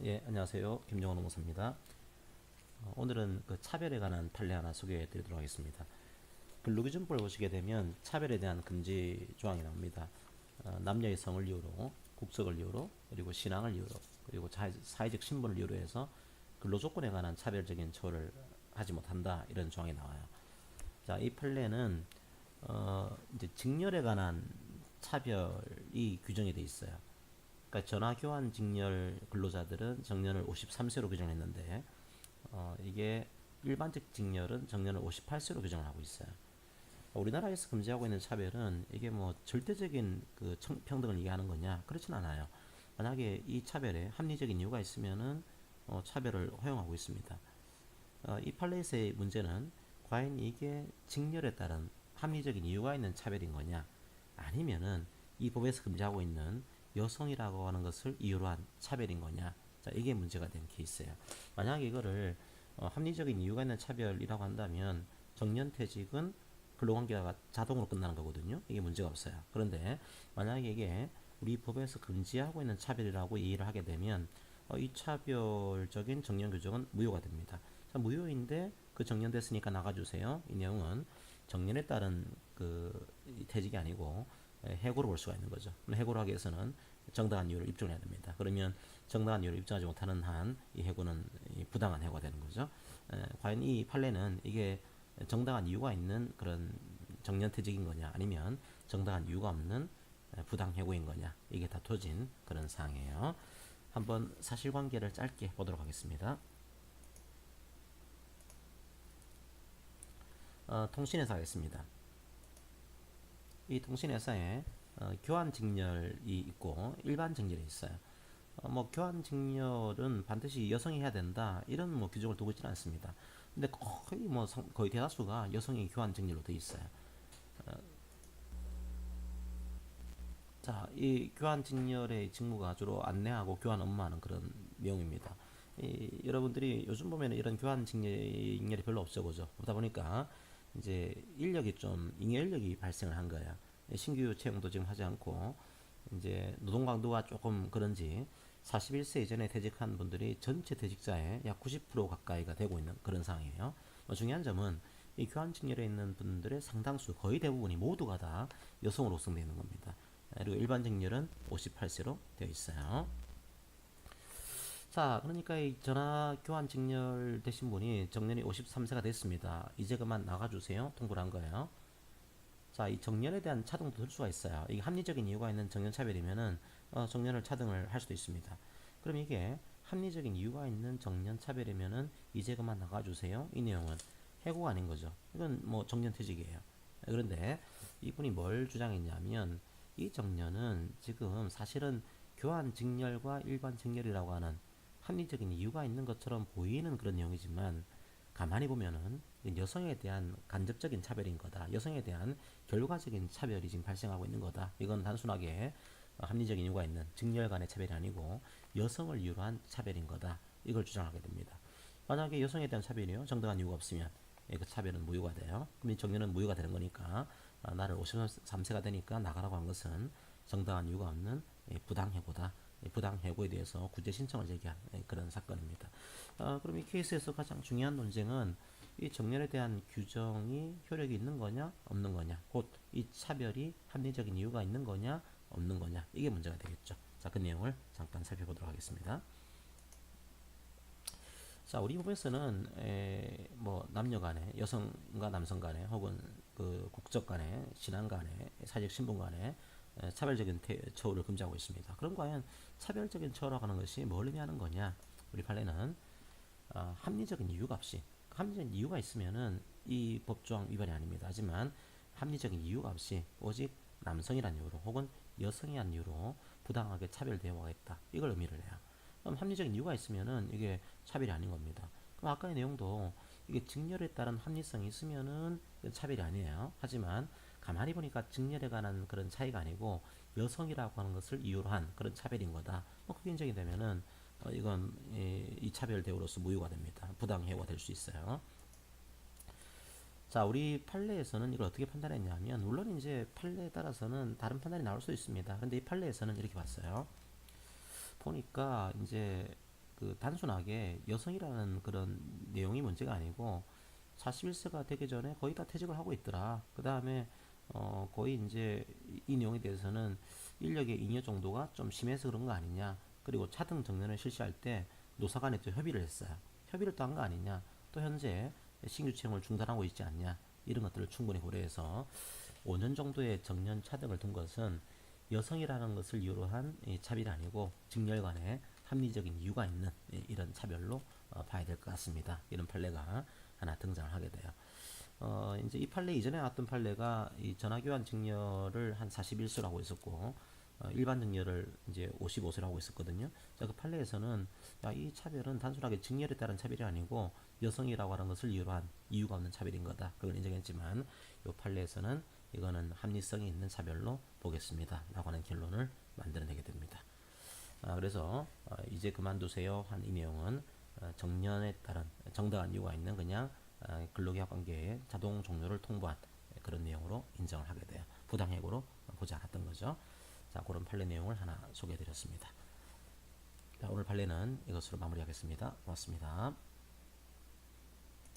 예, 안녕하세요. 김정원 홍보사입니다. 오늘은 그 차별에 관한 판례 하나 소개해 드리도록 하겠습니다. 근로기준법을 보시게 되면 차별에 대한 금지 조항이 나옵니다. 남녀의 성을 이유로, 국적을 이유로, 그리고 신앙을 이유로, 그리고 사회적 신분을 이유로 해서 근로조건에 관한 차별적인 처우를 하지 못한다. 이런 조항이 나와요. 자, 이 판례는 이제 직렬에 관한 차별이 규정이 돼 있어요. 그러니까 전화교환 직렬 근로자들은 정년을 53세로 규정했는데 이게 일반직 직렬은 정년을 58세로 규정을 하고 있어요. 우리나라에서 금지하고 있는 차별은 이게 뭐 절대적인 그 평등을 얘기하는 거냐? 그렇진 않아요. 만약에 이 차별에 합리적인 이유가 있으면은 차별을 허용하고 있습니다. 이 판례에서의 문제는 과연 이게 직렬에 따른 합리적인 이유가 있는 차별인 거냐? 아니면은 이 법에서 금지하고 있는 여성이라고 하는 것을 이유로 한 차별인 거냐? 자, 이게 문제가 된 케이스예요. 만약에 이거를 합리적인 이유가 있는 차별이라고 한다면 정년퇴직은 근로관계가 자동으로 끝나는 거거든요. 이게 문제가 없어요. 그런데 만약에 이게 우리 법에서 금지하고 있는 차별이라고 이해를 하게 되면 이 차별적인 정년 규정은 무효가 됩니다. 자, 무효인데 그 정년됐으니까 나가주세요. 이 내용은 정년에 따른 그 퇴직이 아니고 해고로 볼 수가 있는 거죠. 해고를 하기 위해서는 정당한 이유를 입증을 해야 됩니다. 그러면 정당한 이유를 입증하지 못하는 한 이 해고는 부당한 해고가 되는 거죠. 과연 이 판례는 이게 정당한 이유가 있는 그런 정년퇴직인 거냐 아니면 정당한 이유가 없는 부당 해고인 거냐 이게 다퉈진 그런 사항이에요. 한번 사실관계를 짧게 보도록 하겠습니다. 통신회사 하겠습니다. 이 통신회사에 교환 직렬이 있고 일반 직렬이 있어요. 뭐 교환 직렬은 반드시 여성이 해야 된다 이런 뭐 규정을 두고 있지는 않습니다. 근데 거의 대다수가 여성이 교환 직렬로 되어 있어요. 자, 이 교환 직렬의 직무가 주로 안내하고 교환 업무하는 그런 내용입니다. 여러분들이 요즘 보면 이런 교환 직렬이 별로 없죠, 그죠? 그러다 보니까 이제 잉여 인력이 발생을 한 거야. 신규 채용도 지금 하지 않고 이제 노동 강도가 조금 그런지 41세 이전에 퇴직한 분들이 전체 퇴직자의 약 90% 가까이가 되고 있는 그런 상황이에요. 중요한 점은 이 교환 직렬에 있는 분들의 상당수, 거의 대부분이 모두가 다 여성으로 구성되어 있는 겁니다. 그리고 일반 직렬은 58세로 되어 있어요. 자, 그러니까 이 전화 교환 직렬 되신 분이 정년이 53세가 됐습니다. 이제 그만 나가주세요. 통보를 한 거예요. 자, 이 정년에 대한 차등도 들 수가 있어요. 이게 합리적인 이유가 있는 정년 차별이면은 정년을 차등을 할 수도 있습니다. 그럼 이게 합리적인 이유가 있는 정년 차별이면은 이제 그만 나가주세요. 이 내용은 해고가 아닌 거죠. 이건 뭐 정년 퇴직이에요. 그런데 이분이 뭘 주장했냐면 이 정년은 지금 사실은 교환 직렬과 일반 직렬이라고 하는 합리적인 이유가 있는 것처럼 보이는 그런 내용이지만 가만히 보면은 여성에 대한 간접적인 차별인 거다. 여성에 대한 결과적인 차별이 지금 발생하고 있는 거다. 이건 단순하게 합리적인 이유가 있는 직렬 간의 차별이 아니고 여성을 이유로 한 차별인 거다. 이걸 주장하게 됩니다. 만약에 여성에 대한 차별이요. 정당한 이유가 없으면 그 차별은 무효가 돼요. 그럼 이 정년은 무효가 되는 거니까 나를 53세가 되니까 나가라고 한 것은 정당한 이유가 없는 부당해고다. 부당해고에 대해서 구제 신청을 제기한 그런 사건입니다. 그럼 이 케이스에서 가장 중요한 논쟁은 이 정년에 대한 규정이 효력이 있는 거냐 없는 거냐, 곧 이 차별이 합리적인 이유가 있는 거냐 없는 거냐, 이게 문제가 되겠죠. 자, 그 내용을 잠깐 살펴보도록 하겠습니다. 자, 우리 법에서는 뭐 남녀 간에, 여성과 남성 간에, 혹은 그 국적 간에, 신앙 간에, 사회적 신분 간에 차별적인 처우를 금지하고 있습니다. 그럼 과연 차별적인 처우라고 하는 것이 뭘 의미하는 거냐? 우리 판례는 합리적인 이유가 없이, 합리적인 이유가 있으면은 이 법조항 위반이 아닙니다. 하지만 합리적인 이유가 없이 오직 남성이란 이유로 혹은 여성이란 이유로 부당하게 차별 대우가 있다. 이걸 의미를 해요. 그럼 합리적인 이유가 있으면은 이게 차별이 아닌 겁니다. 그럼 아까의 내용도 이게 직렬에 따른 합리성이 있으면은 차별이 아니에요. 하지만 가만히 보니까 직렬에 관한 그런 차이가 아니고 여성이라고 하는 것을 이유로 한 그런 차별인 거다. 그게 인정이 되면은 이건 이 차별 대우로서 무효가 됩니다. 부당해고가 될 수 있어요. 자, 우리 판례에서는 이걸 어떻게 판단했냐면, 물론 이제 판례에 따라서는 다른 판단이 나올 수 있습니다. 근데 이 판례에서는 이렇게 봤어요. 보니까 이제 그 단순하게 여성이라는 그런 내용이 문제가 아니고 41세가 되기 전에 거의 다 퇴직을 하고 있더라. 그 다음에 거의 이제 이 내용에 대해서는 인력의 잉여 정도가 좀 심해서 그런 거 아니냐. 그리고 차등 정년을 실시할 때 노사 간에 또 협의를 했어요. 협의를 또 한 거 아니냐. 또 현재 신규 채용을 중단하고 있지 않냐. 이런 것들을 충분히 고려해서 5년 정도의 정년 차등을 둔 것은 여성이라는 것을 이유로 한 차별이 아니고 직렬 간에 합리적인 이유가 있는 이런 차별로 봐야 될 것 같습니다. 이런 판례가 하나 등장을 하게 돼요. 이제 이 판례 이전에 나왔던 판례가 이 전화교환 직렬을 한 41세로 하고 있었고, 일반 직렬을 이제 55세로 하고 있었거든요. 자, 그 판례에서는 야, 이 차별은 단순하게 직렬에 따른 차별이 아니고 여성이라고 하는 것을 이유로 한 이유가 없는 차별인 거다. 그걸 인정했지만 이 판례에서는 이거는 합리성이 있는 차별로 보겠습니다. 라고 하는 결론을 만들어내게 됩니다. 그래서 이제 그만두세요 한 이 내용은 정년에 따른 정당한 이유가 있는 그냥 근로계약 관계의 자동 종료를 통보한 그런 내용으로 인정을 하게 돼요. 부당해고로 보지 않았던 거죠. 자, 그런 판례 내용을 하나 소개해 드렸습니다. 자, 오늘 판례는 이것으로 마무리하겠습니다. 고맙습니다.